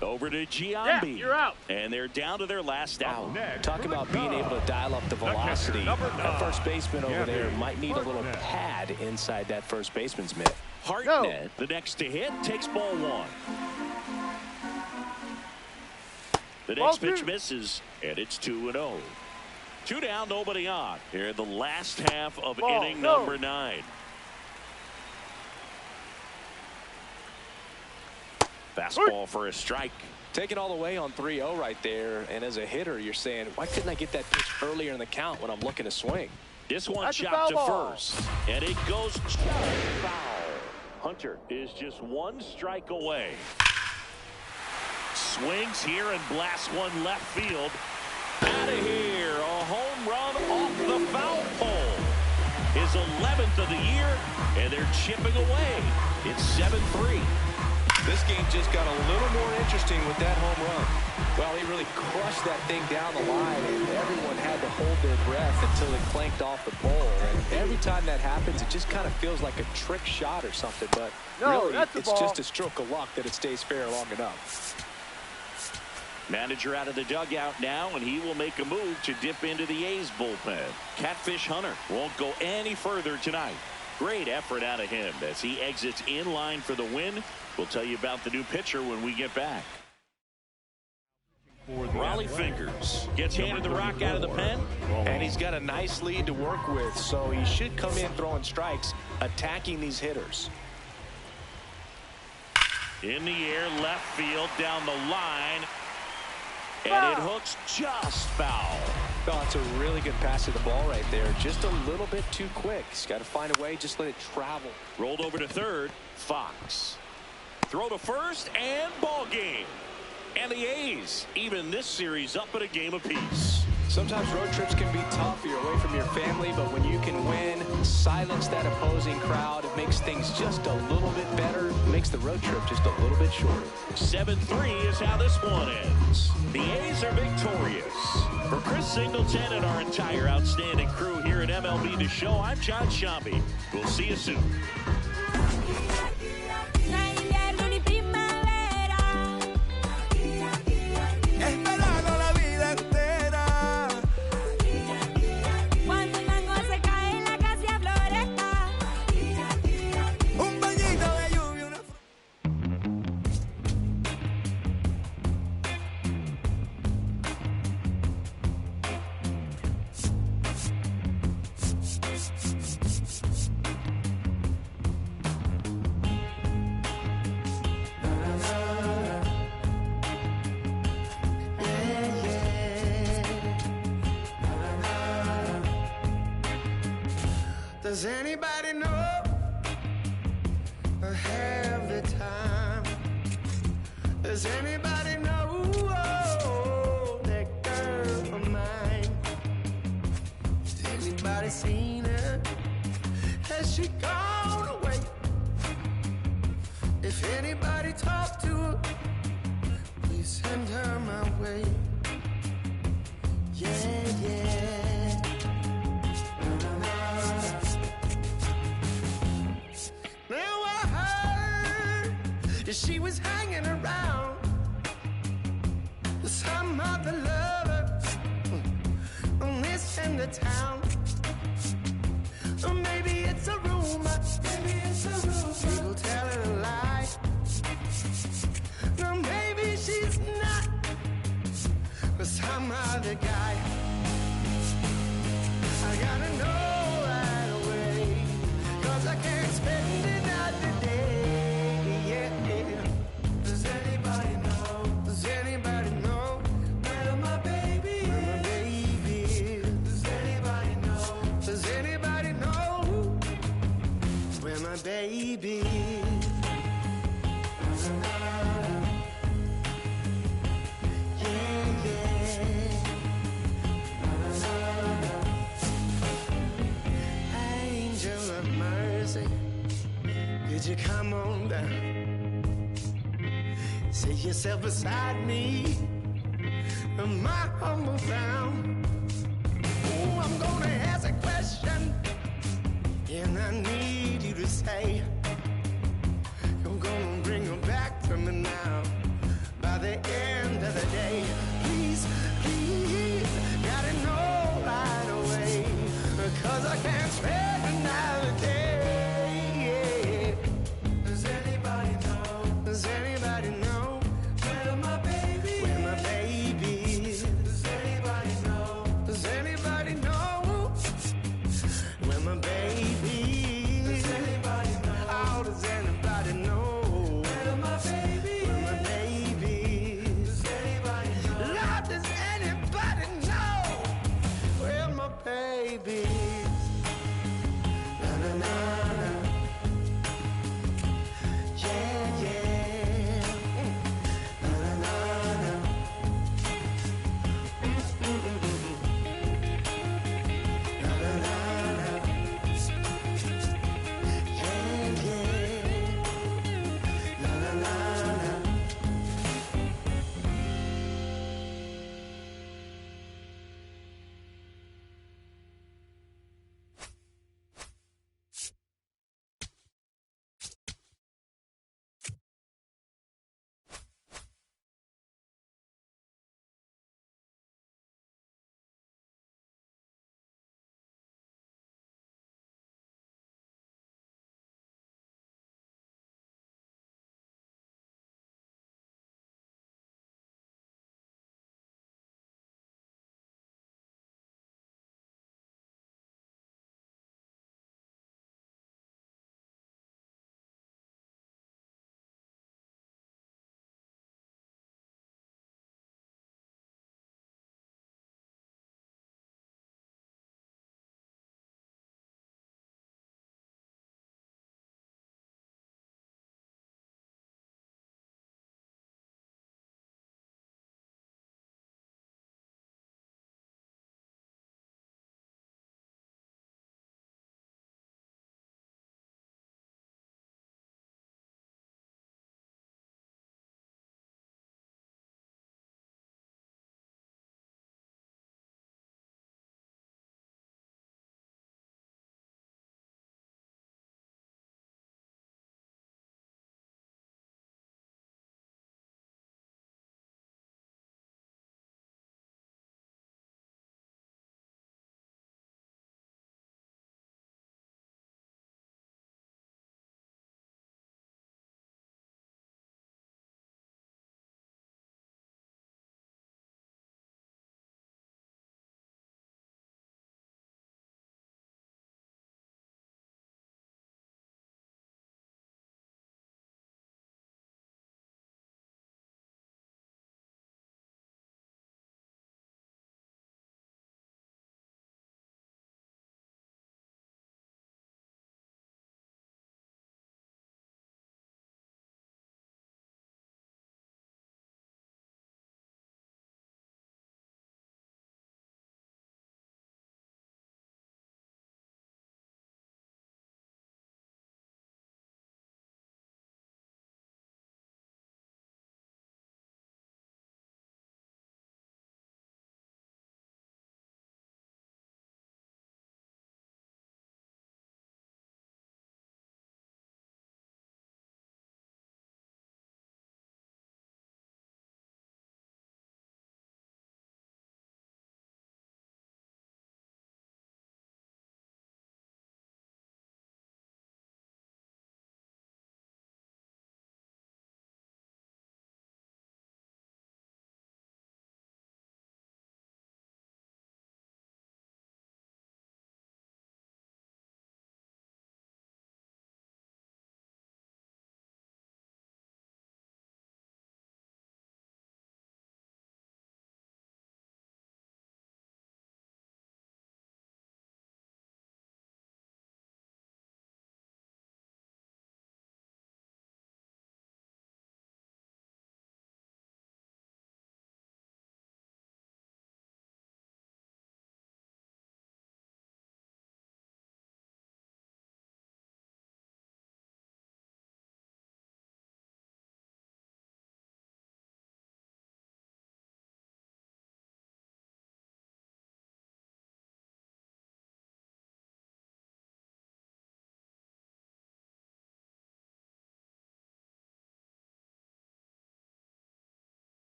B: Over to Giambi.
E: Yeah, you're out.
B: And they're down to their last out.
C: Talk about being able to dial up the velocity. That first baseman over there might need a little pad inside that first baseman's mitt.
B: Hartnett, the next to hit, takes ball 1. The next pitch misses, and it's 2-0. 2 down, nobody on. Here in the last half of inning number 9. Fastball for a strike.
C: Taking all the way on 3-0 right there, and as a hitter, you're saying, why couldn't I get that pitch earlier in the count when I'm looking to swing?
B: This one chopped to first, and it goes just foul. Hunter is just 1 strike away. Swings here and blasts one left field. Out of here, a home run off the foul pole. His 11th of the year, and they're chipping away. It's 7-3.
C: This game just got a little more interesting with that home run. Well, he really crushed that thing down the line, and everyone had to hold their breath until it clanked off the pole. And every time that happens, it just kind of feels like a trick shot or something. But really, it's just a stroke of luck that it stays fair long enough.
B: Manager out of the dugout now, and he will make a move to dip into the A's bullpen. Catfish Hunter won't go any further tonight. Great effort out of him as he exits in line for the win. We'll tell you about the new pitcher when we get back. Raleigh Fingers gets handed the rock out of the pen,
C: and he's got a nice lead to work with, so he should come in throwing strikes, attacking these hitters.
B: In the air, left field, down the line, and it hooks just foul.
C: Oh, it's a really good pass to the ball right there. Just a little bit too quick. He's got to find a way, just let it travel.
B: Rolled over to third, Fox. Throw to first, and ball game. And the A's even this series up at a game apiece.
C: Sometimes road trips can be tough. You're away from your family, but when you can win, silence that opposing crowd, it makes things just a little bit better. It makes the road trip just a little bit shorter.
B: 7-3 is how this one ends. The A's are victorious. For Chris Singleton and our entire outstanding crew here at MLB The Show, I'm John Shambi. We'll see you soon.
I: Does anybody know or have the time? Does anybody know that girl of mine? Has anybody seen her? Has she gone away? If anybody talked to her, please send her my way. Yeah, yeah. She was hanging around with some other lover on this end of town. Or maybe it's a rumor. Maybe it's a rumor. People telling a lie. Or maybe she's not with some other guy. I gotta know right away, 'cause I can't spend another day. Does anybody know where my baby is? Does anybody know where my baby is? Yeah, yeah. Angel of mercy, could you come on down? Sit yourself beside me in my humble ground. Oh, I'm gonna ask a question, and I need you to